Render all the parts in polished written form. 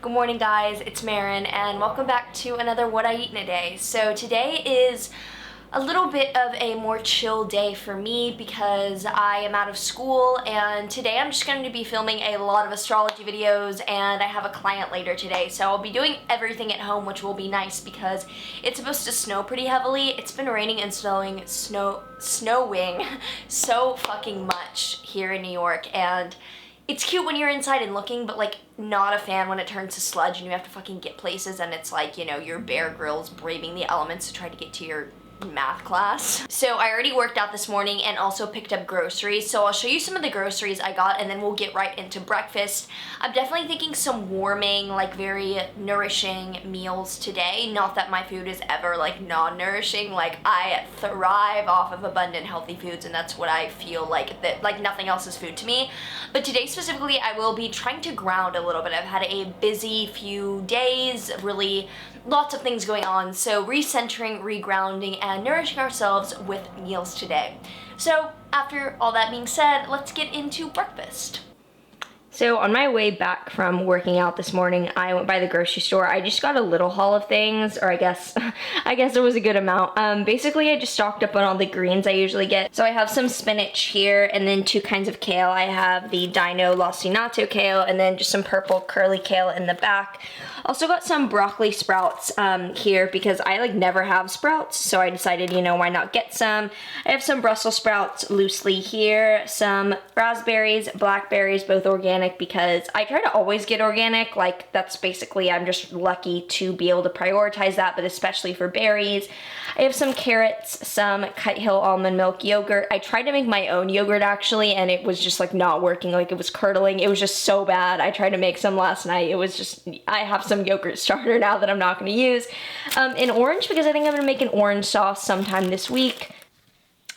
Good morning guys, it's Marin and welcome back to another What I Eat in a Day. So today is a little bit of a more chill day for me because I am out of school, and today I'm just going to be filming a lot of astrology videos and I have a client later today. So I'll be doing everything at home, which will be nice because it's supposed to snow pretty heavily. It's been raining and snowing so fucking much here in New York, and it's cute when you're inside and looking, but like not a fan when it turns to sludge and you have to fucking get places and it's like, you know, your Bear Grylls braving the elements to try to get to your math class. So I already worked out this morning and also picked up groceries, so I'll show you some of the groceries I got and then we'll get right into breakfast. I'm definitely thinking some warming, like very nourishing meals today. Not that my food is ever like non-nourishing, like I thrive off of abundant healthy foods and that's what I feel like, that like nothing else is food to me. But today specifically I will be trying to ground a little bit. I've had a busy few days, really lots of things going on, so recentering, regrounding, and nourishing ourselves with meals today. So after all that being said, let's get into breakfast. So on my way back from working out this morning, I went by the grocery store. I just got a little haul of things, or I guess it was a good amount. Basically I just stocked up on all the greens I usually get. So I have some spinach here and then two kinds of kale. I have the Dino Lacinato kale and then just some purple curly kale in the back. Also got some broccoli sprouts here because I like never have sprouts, so I decided, you know, why not get some. I have some Brussels sprouts loosely here, some raspberries, blackberries, both organic because I try to always get organic. Like that's basically, I'm just lucky to be able to prioritize that, but especially for berries. I have some carrots, some Kite Hill almond milk yogurt. I tried to make my own yogurt actually and it was just like not working, like it was curdling. It was just so bad. I tried to make some last night. It was just, I have some yogurt starter now that I'm not going to use. In orange because I think I'm going to make an orange sauce sometime this week.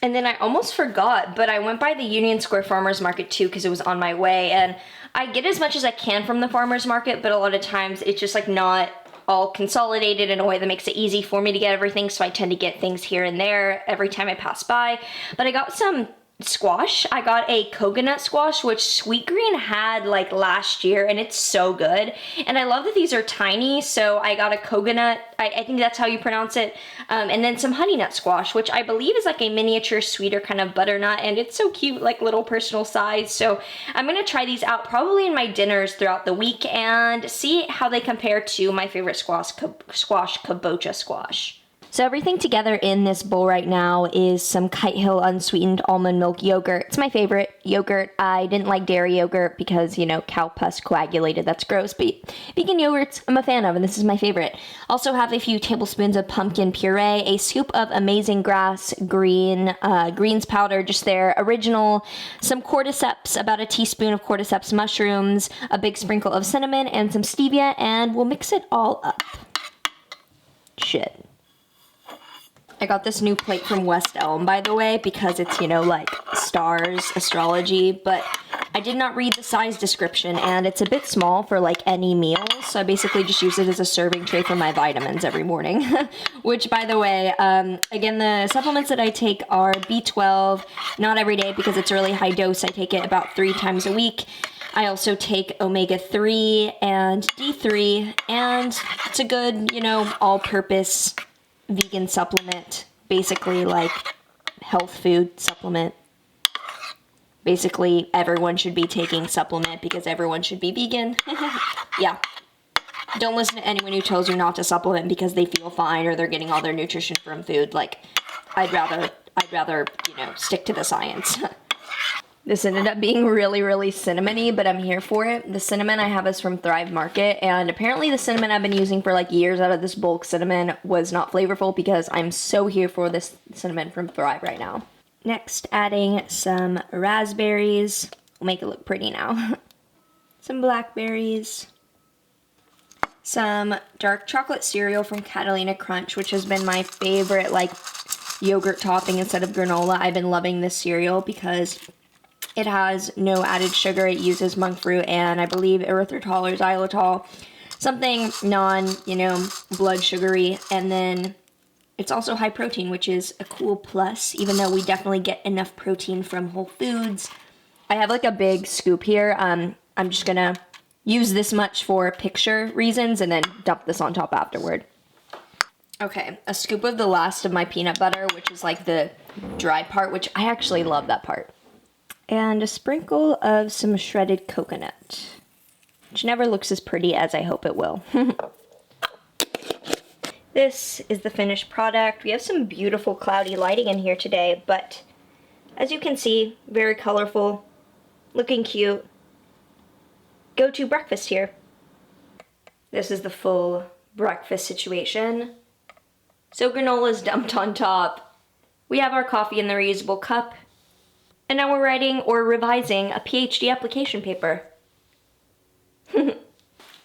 And then I almost forgot, but I went by the Union Square Farmers Market too because it was on my way, and I get as much as I can from the farmers market, but a lot of times it's just like not all consolidated in a way that makes it easy for me to get everything, so I tend to get things here and there every time I pass by. But I got some squash. I got a coconut squash, which Sweet Green had like last year, and it's so good. And I love that these are tiny, so I got a coconut, I think that's how you pronounce it, and then some honey nut squash, which I believe is like a miniature sweeter kind of butternut, and it's so cute, like little personal size. So I'm gonna try these out probably in my dinners throughout the week and see how they compare to my favorite squash, kabocha squash. So everything together in this bowl right now is some Kite Hill unsweetened almond milk yogurt. It's my favorite yogurt. I didn't like dairy yogurt because, you know, cow pus coagulated. That's gross, but vegan yogurts I'm a fan of, and this is my favorite. Also have a few tablespoons of pumpkin puree, a scoop of Amazing Grass greens powder, just their original, some cordyceps, about a teaspoon of cordyceps mushrooms, a big sprinkle of cinnamon, and some stevia, and we'll mix it all up. Shit. I got this new plate from West Elm, by the way, because it's, you know, like stars astrology, but I did not read the size description and it's a bit small for like any meal, so I basically just use it as a serving tray for my vitamins every morning. Which, by the way, again, the supplements that I take are B12, not every day because it's a really high dose. I take it about 3 times a week. I also take omega-3 and D3, and it's a good, you know, all-purpose vegan supplement, basically like health food supplement. Basically everyone should be taking supplement because everyone should be vegan. Yeah. Don't listen to anyone who tells you not to supplement because they feel fine or they're getting all their nutrition from food. Like, I'd rather, you know, stick to the science. This ended up being really, really cinnamony, but I'm here for it. The cinnamon I have is from Thrive Market, and apparently the cinnamon I've been using for like years out of this bulk cinnamon was not flavorful because I'm so here for this cinnamon from Thrive right now. Next, adding some raspberries. We'll make it look pretty now. Some blackberries. Some dark chocolate cereal from Catalina Crunch, which has been my favorite like yogurt topping instead of granola. I've been loving this cereal because it has no added sugar. It uses monk fruit and I believe erythritol or xylitol. Something non, you know, blood sugary. And then it's also high protein, which is a cool plus, even though we definitely get enough protein from Whole Foods. I have like a big scoop here. I'm just gonna use this much for picture reasons and then dump this on top afterward. Okay, a scoop of the last of my peanut butter, which is like the dry part, which I actually love that part. And a sprinkle of some shredded coconut, which never looks as pretty as I hope it will. This is the finished product. We have some beautiful cloudy lighting in here today, but as you can see, very colorful, looking cute. Go-to breakfast here. This is the full breakfast situation. So granola's dumped on top. We have our coffee in the reusable cup. And now we're writing or revising a PhD application paper.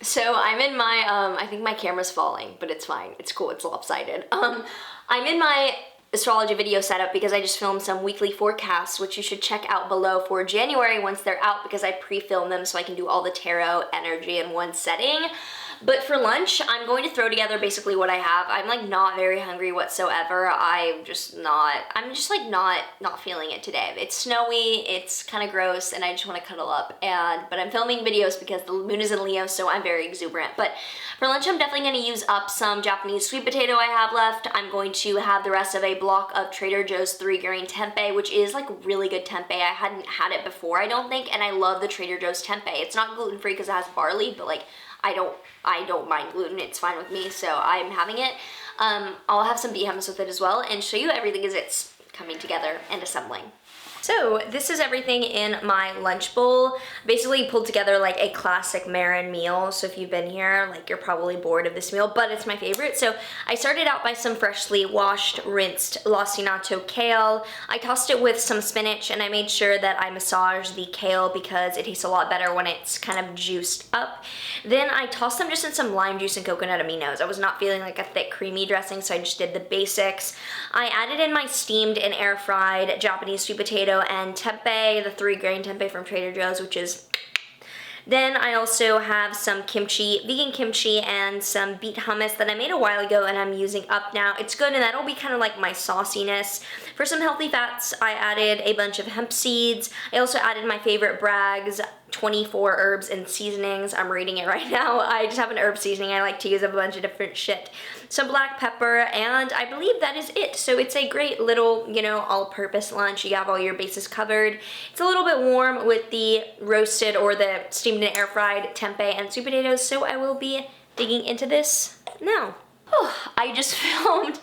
So I'm in my, I think my camera's falling, but it's fine. It's cool, it's lopsided. I'm in my astrology video setup because I just filmed some weekly forecasts, which you should check out below for January once they're out, because I pre-film them so I can do all the tarot energy in one setting. But for lunch, I'm going to throw together basically what I have. I'm like not very hungry whatsoever. I'm just like not feeling it today. It's snowy, it's kind of gross, and I just want to cuddle up. But I'm filming videos because the moon is in Leo, so I'm very exuberant. But for lunch, I'm definitely going to use up some Japanese sweet potato I have left. I'm going to have the rest of a block of Trader Joe's 3-grain tempeh, which is like really good tempeh. I hadn't had it before, I don't think, and I love the Trader Joe's tempeh. It's not gluten-free because it has barley, but like I don't mind gluten, it's fine with me, so I'm having it. I'll have some BHMs with it as well and show you everything as it's coming together and assembling. So this is everything in my lunch bowl. Basically pulled together like a classic Marin meal. So if you've been here, like you're probably bored of this meal, but it's my favorite. So I started out by some freshly washed, rinsed lacinato kale. I tossed it with some spinach and I made sure that I massaged the kale because it tastes a lot better when it's kind of juiced up. Then I tossed them just in some lime juice and coconut aminos. I was not feeling like a thick creamy dressing, so I just did the basics. I added in my steamed and air fried Japanese sweet potato and tempeh, the 3-grain tempeh from Trader Joe's, which is. Then I also have some kimchi, vegan kimchi, and some beet hummus that I made a while ago and I'm using up now. It's good, and that'll be kind of like my sauciness. For some healthy fats, I added a bunch of hemp seeds. I also added my favorite Bragg's 24 herbs and seasonings. I'm reading it right now. I just have an herb seasoning. I like to use a bunch of different shit. Some black pepper, and I believe that is it. So it's a great little, you know, all-purpose lunch. You have all your bases covered. It's a little bit warm with the roasted or the steamed and air-fried tempeh and sweet potatoes, so I will be digging into this now. I just filmed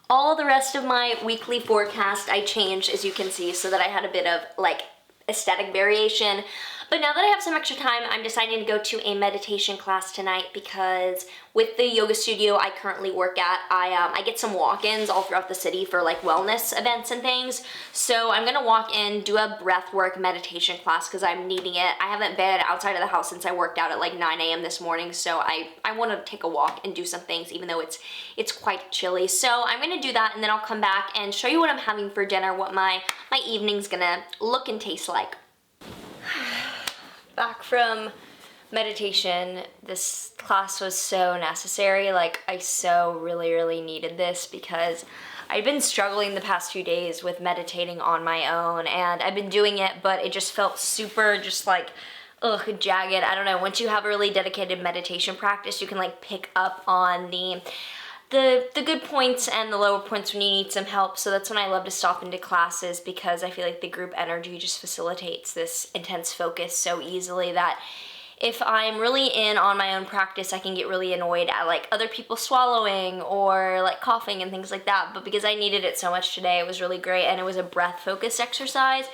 all the rest of my weekly forecast. I changed, as you can see, so that I had a bit of like aesthetic variation. But now that I have some extra time, I'm deciding to go to a meditation class tonight because with the yoga studio I currently work at, I get some walk-ins all throughout the city for like wellness events and things. So I'm gonna walk in, do a breathwork meditation class because I'm needing it. I haven't been outside of the house since I worked out at like 9 a.m. this morning, so I want to take a walk and do some things even though it's quite chilly. So I'm gonna do that and then I'll come back and show you what I'm having for dinner, what my evening's gonna look and taste like. Back from meditation, this class was so necessary. Like I so really needed this because I've been struggling the past few days with meditating on my own, and I've been doing it, but it just felt super just like jagged. I don't know, once you have a really dedicated meditation practice, you can like pick up on the good points and the lower points when you need some help. So that's when I love to stop into classes, because I feel like the group energy just facilitates this intense focus so easily that if I'm really in on my own practice, I can get really annoyed at like other people swallowing or like coughing and things like that. But because I needed it so much today, it was really great, and it was a breath focused exercise.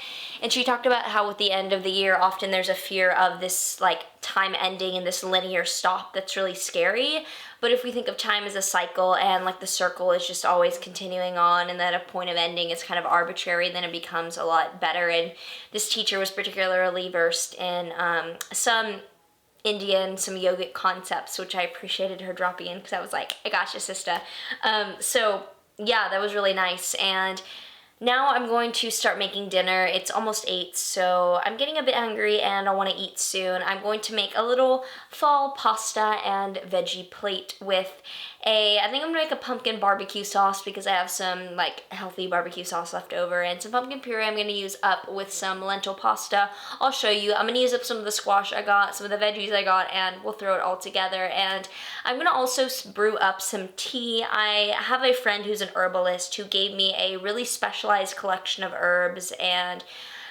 And she talked about how with the end of the year, often there's a fear of this like time ending and this linear stop that's really scary. But if we think of time as a cycle and like the circle is just always continuing on, and that a point of ending is kind of arbitrary, then it becomes a lot better. And this teacher was particularly versed in some Indian, some yogic concepts, which I appreciated her dropping in because I was like, I gotcha, sister. So yeah, that was really nice. And now I'm going to start making dinner. It's almost 8, so I'm getting a bit hungry and I want to eat soon. I'm going to make a little fall pasta and veggie plate with I think I'm gonna make a pumpkin barbecue sauce because I have some like healthy barbecue sauce left over, and some pumpkin puree I'm gonna use up with some lentil pasta. I'll show you. I'm gonna use up some of the squash I got, some of the veggies I got, and we'll throw it all together. And I'm gonna also brew up some tea. I have a friend who's an herbalist who gave me a really specialized collection of herbs and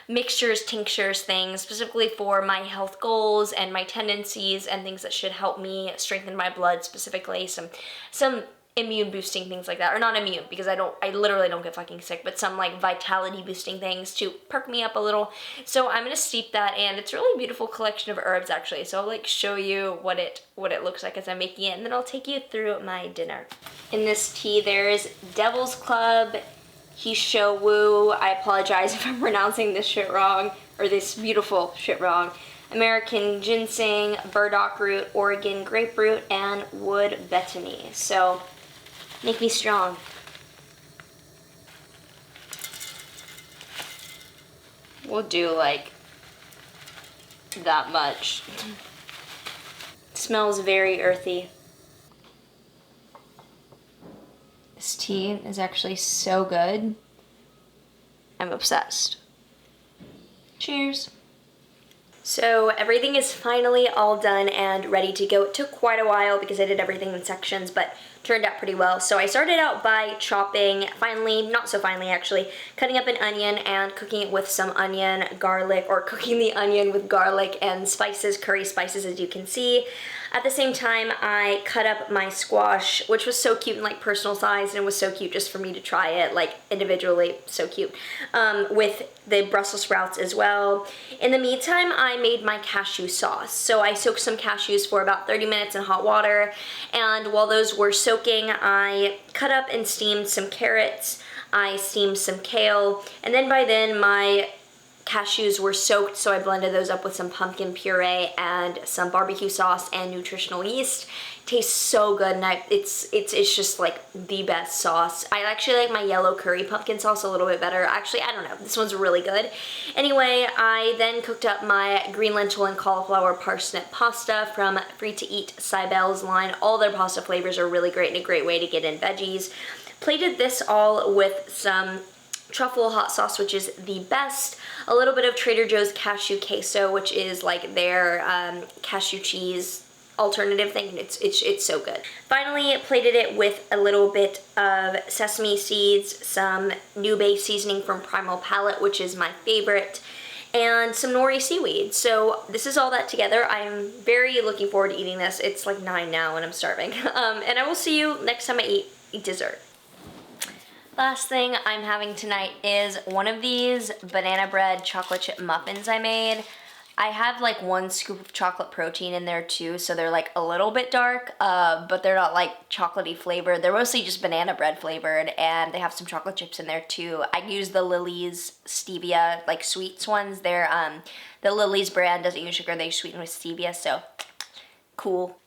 mixtures, tinctures, things specifically for my health goals and my tendencies and things that should help me strengthen my blood, specifically some immune boosting things like that, or not immune because I literally don't get fucking sick, but some like vitality boosting things to perk me up a little. So I'm gonna steep that, and it's a really beautiful collection of herbs actually. So I'll like show you what it looks like as I'm making it, and then I'll take you through my dinner. In this tea there's Devil's Club, Hishowu, I apologize if I'm pronouncing this shit wrong, or this beautiful shit wrong, American ginseng, burdock root, Oregon grapefruit, and wood betony. So, make me strong. We'll do like that much. It smells very earthy. This tea is actually so good. I'm obsessed. Cheers. So everything is finally all done and ready to go. It took quite a while because I did everything in sections, but turned out pretty well. So I started out by chopping, not so finally actually, cutting up an onion and cooking it with some onion, garlic, or cooking the onion with garlic and spices, curry spices, as you can see. At the same time, I cut up my squash, which was so cute and like personal size, and it was so cute just for me to try it like individually, so cute, with the Brussels sprouts as well. In the meantime, I made my cashew sauce. So I soaked some cashews for about 30 minutes in hot water, and while those were soaking, I cut up and steamed some carrots, I steamed some kale, and then by then my cashews were soaked, so I blended those up with some pumpkin puree and some barbecue sauce and nutritional yeast. It tastes so good, and it's just like the best sauce. I actually like my yellow curry pumpkin sauce a little bit better. Actually, I don't know, this one's really good. Anyway, I then cooked up my green lentil and cauliflower parsnip pasta from Free to Eat Cybel's line. All their pasta flavors are really great and a great way to get in veggies. Plated this all with some truffle hot sauce, which is the best, a little bit of Trader Joe's cashew queso, which is like their cashew cheese alternative thing. It's so good. Finally, plated it with a little bit of sesame seeds, some Nube seasoning from Primal Palette, which is my favorite, and some nori seaweed. So this is all that together. I'm very looking forward to eating this. It's like 9 now and I'm starving. And I will see you next time I eat dessert. Last thing I'm having tonight is one of these banana bread chocolate chip muffins I made. I have like 1 scoop of chocolate protein in there too, so they're like a little bit dark, but they're not like chocolatey flavored. They're mostly just banana bread flavored, and they have some chocolate chips in there too. I use the Lily's stevia, like sweets ones. They're the Lily's brand doesn't use sugar, they sweeten with stevia, so cool.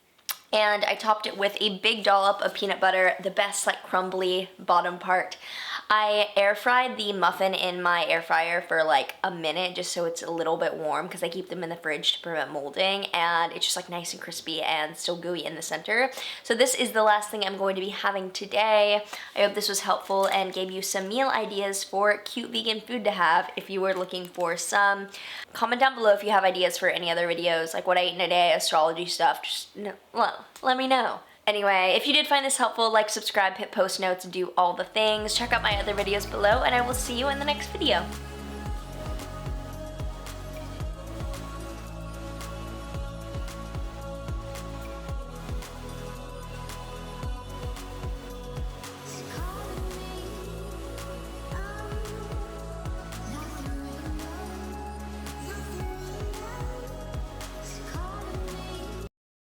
And I topped it with a big dollop of peanut butter, the best like crumbly bottom part. I air fried the muffin in my air fryer for like a minute just so it's a little bit warm, because I keep them in the fridge to prevent molding, and it's just like nice and crispy and still gooey in the center. So this is the last thing I'm going to be having today. I hope this was helpful and gave you some meal ideas for cute vegan food to have if you were looking for some. Comment down below if you have ideas for any other videos, like what I ate in a day, astrology stuff. Just let me know. Anyway, if you did find this helpful, like, subscribe, hit post notes, do all the things. Check out my other videos below, and I will see you in the next video.